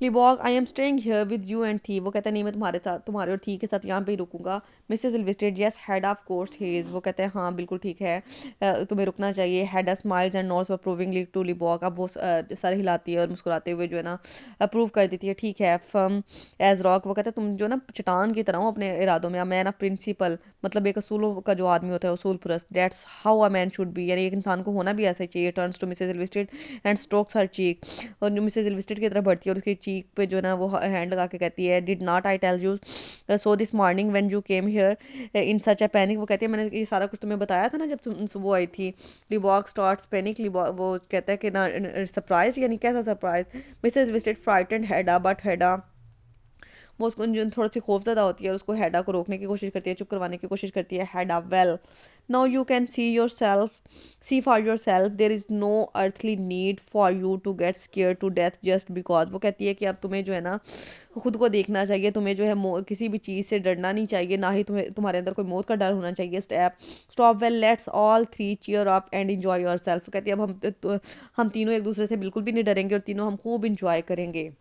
लिबॉग I am staying here with you and Thea, वो कहता है नहीं मैं तुम्हारे साथ, तुम्हारे और थी के साथ यहाँ पे ही रुकूंगा। Mrs Elvsted yes Hedda of course has, वो कहते हैं हाँ बिल्कुल ठीक है, तुम्हें रुकना चाहिए। Hedda smiles and nods approvingly to Lovborg, अब वो सर हिलाती है और मुस्कुराते हुए जो है ना अप्रूव कर देती है, ठीक है। फर्म एज रॉक, वो कहते हैं तुम जो ना चट्टान की तरह हो अपने इरादों में, मैं ना प्रिंसिपल, मतलब एक असूलों का जो आदमी होता है उसूल परस्त, that's how a man should be, यानी एक इंसान को होना भी ऐसा ही चाहिए। Turns to Mrs Elvsted and strokes her cheek, और जो मिसेज इल्वेस्टेड की तरफ बढ़ती है और उसकी चीक पे जो है ना वो हैंड लगा के कहती है, did not I tell you so this morning when you came here in such a panic, वो कहती है मैंने ये सारा कुछ तुम्हें बताया था ना जब तुम सुबह आई थी। लिबॉग स्टार्ट्स पैनिक, वो कहता है कि ना सरप्राइज, यानी कैसा surprise. Mrs इल्वेस्टेड frightened Heda, but हेडा, वो उसको जो थोड़ी सी खौफजदा होती है और उसको हेडा को रोकने की कोशिश करती है, चुप करवाने की कोशिश करती है। Hedda well now you can see yourself, see for yourself, there is no earthly need for you to get scared to death just because, वो कहती है कि अब तुम्हें जो है ना खुद को देखना चाहिए, तुम्हें जो है किसी भी चीज़ से डरना नहीं चाहिए, ना ही तुम्हें तुम्हारे अंदर कोई मौत का डर होना चाहिए। Step stop well let's all three cheer up and enjoy yourself, कहती है अब हम तीनों एक दूसरे से बिल्कुल भी नहीं डरेंगे और तीनों हम खूब इंजॉय करेंगे।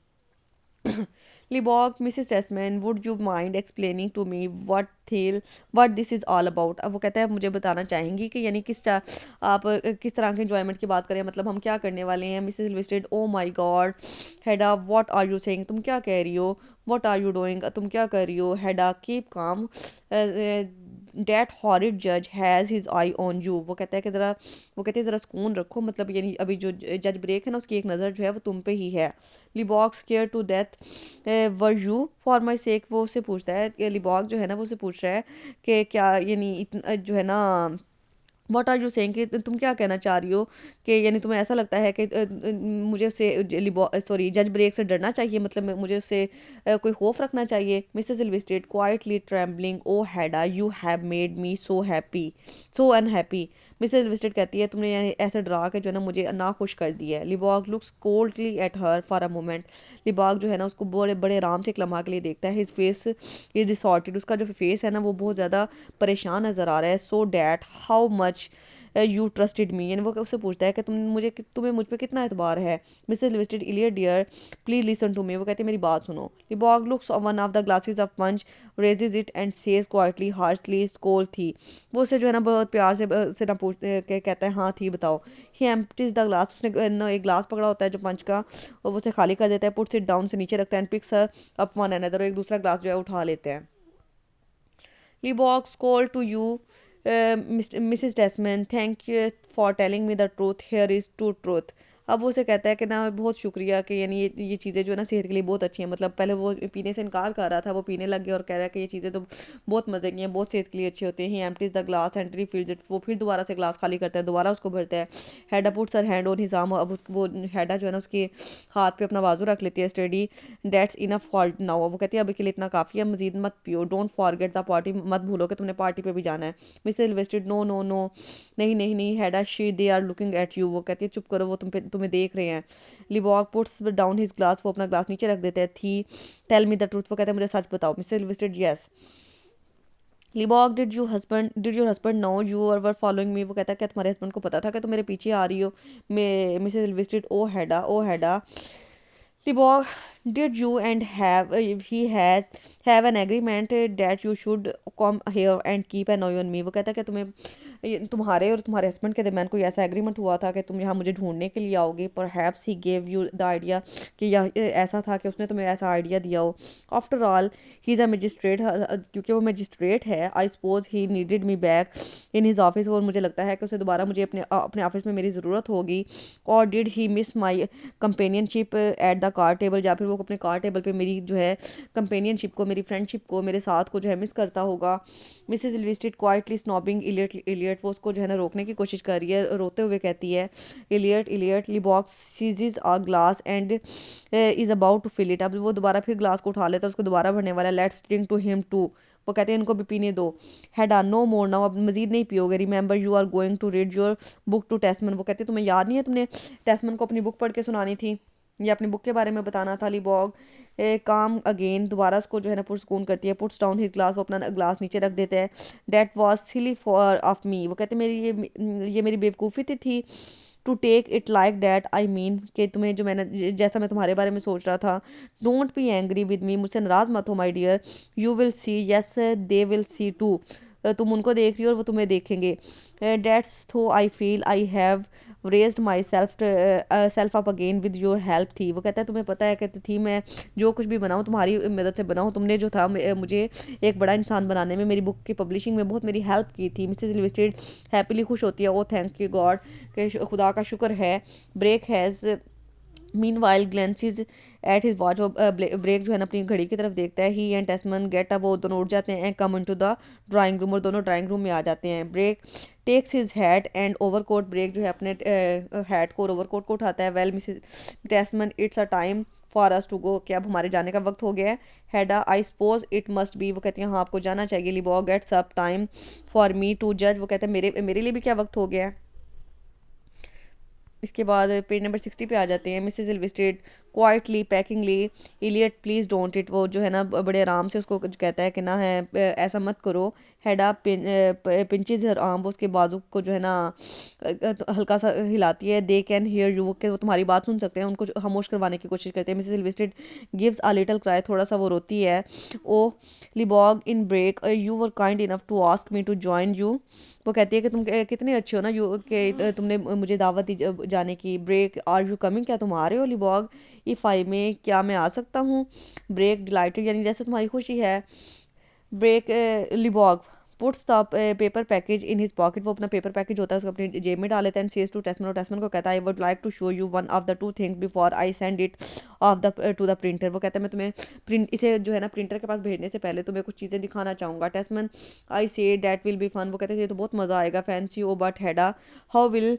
Lovborg Mrs Tesman would you mind explaining to me what this is all about, अब वो कहता है मुझे बताना चाहेंगी कि यानी आप किस तरह के इन्जॉयमेंट की बात करें, मतलब हम क्या करने वाले हैं। Mrs Elvsted oh my God Hedda what are you saying, तुम क्या कह रही हो। व्हाट आर यू डूइंग, तुम क्या कर रही हो। हेडा कीप काम, डैट हॉरिड जज has his I on you, वो कहता है कि ज़रा, वो कहते हैं ज़रा सुकून रखो, मतलब यानी अभी जो जज ब्रेक है ना उसकी एक नज़र जो है वो तुम पे ही है। Lovborg scared to death were you for my sake, वो उससे पूछता है, लिबॉग जो है ना वो उससे पूछ रहा है कि क्या यानी इतना जो है ना वॉट आर यू सेइंग, कि तुम क्या कहना चाह रही हो कि यानी तुम्हें ऐसा लगता है कि मुझे उससे सॉरी जज ब्रेक से डरना चाहिए, मतलब मुझे उससे कोई खौफ रखना चाहिए। Mrs Elvsted quietly trembling oh Hedda you have made me so happy so unhappy, Mrs Elvsted कहती है तुमने यानी ऐसे डरा के जो है ना मुझे ना खुश कर दिया है। Lovborg looks coldly at her for a moment, Lovborg जो है ना उसको बड़े बड़े आराम से एक लम्हा के लिए देखता है। हिज फेस इज डिसॉर्टेड, उसका जो फेस है ना वो बहुत ज़्यादा परेशान नज़र आ रहा है। So that how much you trusted me, यानी वो उससे पूछता है कि तुम्हें मुझ पे कितना एतबार है। Mrs Elvsted Eilert dear please listen to me, वो कहते हैं मेरी बात सुनो। Lovborg looks one of the glasses of punch, raises it and says quietly harshly skol Thea, वो उससे जो है ना बहुत प्यार से ना कहता है हाँ थी बताओ। ही एम्प्टीज द ग्लास, उसने ना एक ग्लास पकड़ा होता है जो पंच का, और वो उसे खाली कर देता है। पुट्स इट डाउन, से नीचे रखता है। And picks up one another, एक दूसरा ग्लास जो है उठा लेते हैं। Libox called to you, Mrs. Desmond. Thank you for telling me the truth. Here is true truth. अब वो उसे कहता है कि ना बहुत शुक्रिया कि यानी ये चीज़ें जो है ना सेहत के लिए बहुत अच्छी हैं, मतलब पहले वो पीने से इनकार कर रहा था, वो पीने लग गया और कह रहा है कि ये चीज़ें तो बहुत मज़े की हैं, बहुत सेहत के लिए अच्छी होती हैं। He empties the glass and refills it, वो फिर दोबारा से ग्लास खाली करता है, दोबारा उसको भरता है। Hedda puts her hand on his arm, अब वो हेडा जो है ना उसके हाथ पे अपना बाजू रख लेती है। Study dates enough for now, वो कहती है अभी के लिए इतना काफ़ी है, मजीद मत पियो। डोंट फॉरगेट द पार्टी, मत भूलो कि तुमने पार्टी पे भी जाना है। Mrs Elvsted no no no, नहीं नहीं नहीं। Hedda she they are looking at you, वो कहती है चुप करो, वो तुम्हें देख रहे हैं। लिबॉग पुट्स डाउन हिज ग्लास, वो अपना ग्लास नीचे रख देते हैं। थी टेल मी द ट्रूथ, वो कहते हैं मुझे सच बताओ। Mrs Elvsted yes. Lovborg did your husband know you और वर फॉलोइंग मी, वो कहता है क्या तुम्हारे हस्बैंड को पता था कि तुम मेरे पीछे आ रही हो। Mrs invested oh Hedda Libog, did you and he has have an agreement that you should come here and keep an eye on me, वो कहता है कि तुम्हारे और तुम्हारे हस्बैंड के दरमियान कोई ऐसा एग्रीमेंट हुआ था कि तुम यहाँ मुझे ढूंढने के लिए आओगे। Perhaps he gave you the idea, कि यह ऐसा था कि उसने तुम्हें ऐसा आइडिया दिया हो। After all he is a magistrate, क्योंकि वो मजिस्ट्रेट है। I suppose he needed me back in his office, और मुझे लगता है कि उसे दोबारा मुझे अपने ऑफिस में मेरी ज़रूरत होगी। और did he miss my companionship at the car table, या फिर वो अपने कार टेबल पे मेरी जो है कंपेनियनशिप को, मेरी फ्रेंडशिप को, मेरे साथ को जो है मिस करता होगा। मिसेज इल्वेस्टेड क्वाइटली स्नॉबिंग इलियट, वो उसको जो है ना रोकने की कोशिश कर रही है, रोते हुए कहती है Eilert Eilert. Lovborg seizes a glass and is about to fill it, अब वो दोबारा फिर ग्लास को उठा लेता है, उसको दोबारा भरने वाला। Let's drink to him too, वो कहते हैं इनको भी पीने दो। हेडा नो मोर नाउ, अब मजीद नहीं पियोगे। Remember you are going to read your book to Tesman, वो कहते हैं तुम्हें याद नहीं है तुमने टेस्टमन को अपनी बुक पढ़ के सुनानी थी, या अपनी बुक के बारे में बताना था। लिबॉग काम अगेन, दोबारा उसको जो है ना पुरस्कून करती है। पुट्स डाउन हिज ग्लास, वो अपना ग्लास नीचे रख देता है। That was silly for of me, वो कहते हैं ये मेरी बेवकूफ़ी थी to take it like that, I mean कि तुम्हें जो मैंने जैसा मैं तुम्हारे बारे में सोच रहा था। Don't be angry with me, मुझसे नाराज़ मत हो my dear. You will see, yes they will see too, तुम उनको देख रही हो और वो तुम्हें देखेंगे। डेट्स थो I feel I have raised my self up again with your help थी। वो कहता है तुम्हें पता है, कहती थी मैं जो कुछ भी बनाऊँ तुम्हारी मदद से बनाऊँ, तुमने जो था मुझे एक बड़ा इंसान बनाने में, मेरी बुक की पब्लिशिंग में बहुत मेरी हेल्प की थी। मिसेज लिविस्टेड हैप्पीली खुश होती है। ओ थैंक यू गॉड, के खुदा का शुक्र है। Brack has meanwhile glances at his watch, वो ब्रेक जो है ना अपनी घड़ी की तरफ देखता है। He and Tesman get up, वो दोनों उठ जाते हैं। And come into the drawing room, और दोनों ड्राइंग रूम में आ जाते हैं। Brack takes his hat and overcoat, Brack जो है अपने हैट को और ओवरकोट को उठाता है। Well Mrs Tesman it's a time for us to go, कि अब हमारे जाने का वक्त हो गया है। Hedda I suppose it must be, वो कहती हैं हाँ आपको जाना चाहिए। Lovborg gets up, time for me to जज, वो कहते हैं मेरे लिए भी क्या वक्त हो गया है। इसके बाद पेज नंबर 60 पे आ जाते हैं। Mrs Elvsted quietly pleadingly, Eilert please don't it, वो जो है ना बड़े आराम से उसको कहता है कि ना है ऐसा मत करो। हेडा पिंचेज हर आर्म, वो उसके बाजू को जो है ना हल्का सा हिलाती है। दे कैन हियर यू, कि वो तुम्हारी बात सुन सकते हैं, उनको खामोश करवाने की कोशिश करते हैं। Mrs Elvsted gives a little cry, थोड़ा सा वो रोती है। Oh Lovborg in Brack, you were kind enough to ask me to join you, वो कहती है कि तुम कितने अच्छे हो ना, यू कि तुमने मुझे दावत दी जाने की। ब्रेक आर यू कमिंग, क्या तुम आ रहे हो। लिबॉग इफ़ आई में, क्या मैं आ सकता हूँ। ब्रेक डिलाइटेड, यानी जैसे तुम्हारी खुशी है। ब्रेक लिबॉग puts the paper package in his pocket, वो अपना पेपर पैकेज होता है उसको अपनी जेब में डाल लेता है। एंड सेज टू टेस्मन, और टेस्मन को कहता है I would like to show you one of the two things before I send it off the to the printer, वो कहता है मैं तुम्हें इसे जो है ना प्रिंटर के पास भेजने से पहले तुम्हें कुछ चीज़ें दिखाना चाहूँगा। टेस्मन आई say that will be fun, वो कहते हैं ये तो बहुत मज़ा आएगा। Fancy oh but Hedda how will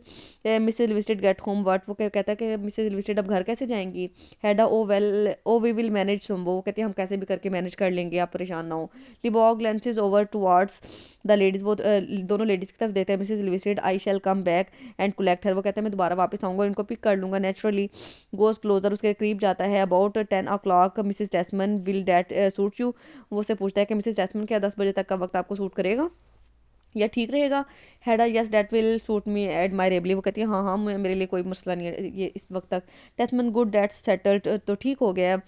Mrs Elvsted get home what, वो कहता है कि मिसेज लिविस्टेड अब घर कैसे जाएंगी। Hedda oh well oh we will manage some, वो कहती है हम कैसे भी करके मैनेज कर लेंगे, आप परेशान ना हो। Lovborg glances over towards the ladies, वो दोनों लेडीज़ की तरफ देते हैं। Mrs Elvsted I shall come back and collect her, वो कहते हैं मैं दोबारा वापस आऊँगा इनको पिक कर लूँगा। नेचुरली गोज क्लोजर, उसके करीब जाता है। About 10 o'clock Mrs Tesman will that suit you, वो उससे पूछता है कि मिसेज टेस्मन क्या 10 बजे तक का वक्त आपको सूट करेगा या ठीक रहेगा। Hedda yes that will suit me admirably, वो कहती है हाँ हाँ मेरे लिए कोई मसला नहीं है ये इस वक्त तक। टेस्मन गुड डैट्स सेटल्ड, तो ठीक हो गया है।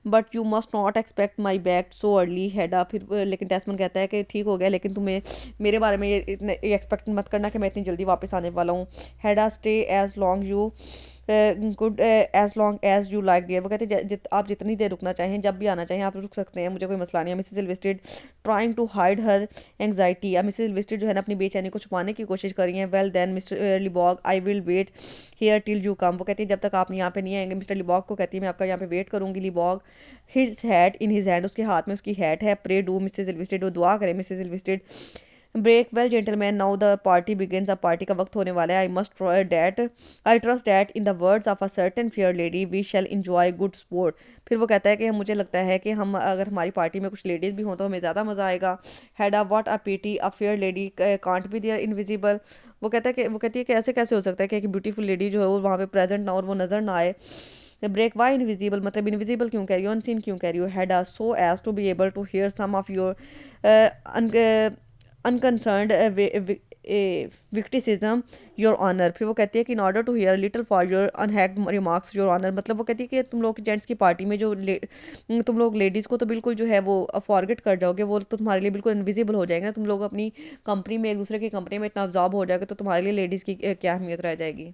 But you must not expect my back so early. Hedda फिर लेकिन टेस्मन कहता है कि ठीक हो गया लेकिन तुम्हें मेरे बारे में ये इतने एक्सपेक्ट मत करना कि मैं इतनी जल्दी वापस आने वाला हूँ। Hedda stay as long you good as long as you like dear, वो कहते हैं आप जितनी देर रुकना चाहें, जब भी आना चाहें आप रुक सकते हैं, मुझे कोई मसला नहीं है। Mrs Elvsted trying to hide her anxiety, अब मिसेज इल्विस्टेड जो है ना अपनी बेचैनी को छुपाने की कोशिश कर रही हैं। Well then Mr Lovborg I will wait here till you come, वो कहती है जब तक आप यहाँ पे नहीं आएंगे। मिस्टर लिबॉग को कहती है मैं आपका यहाँ पे वेट करूँगी। Lovborg his hat in his hand, उसके हाथ में उसकी हैट है। प्रे डू मिसेज इल्विस्टेड, वो दुआ करें Mrs Elvsted. Brack well gentleman now the party begins, अब पार्टी का वक्त होने वाला है। I trust that in the words of a certain fair lady we shall enjoy good sport, फिर वो कहता है कि मुझे लगता है कि हम अगर हमारी पार्टी में कुछ लेडीज़ भी हों तो हमें ज़्यादा मज़ा आएगा। Had a what a pity a fair lady can't be there invisible, वो कहती है कि ऐसे कैसे हो सकता है कि एक ब्यूटीफुल लेडी जो है वो वहाँ पे प्रेजेंट ना और वो नज़र ना आए। ब्रेक वाई इनविजिबल, मतलब इनविजिबल क्यों कह रही हो, अनसीन क्यों कह रही हो। Hedda a so as to be able to hear some of your unconcerned witticisms your honour, फिर वो कहती है कि in order to hear little for your unchecked remarks your honour, मतलब वो कहती है कि तुम लोग जेंट्स की पार्टी में जो तुम लोग लेडीज़ को तो बिल्कुल जो है वो फॉरगेट कर जाओगे, वो तो तुम्हारे लिए बिल्कुल इनविजिबल हो जाएंगे ना, तुम लोग अपनी कंपनी में एक दूसरे की कंपनी में इतना ऑब्जॉर्ब हो जाएगा तो तुम्हारे लिए लेडीज़ की क्या अहमियत रह जाएगी।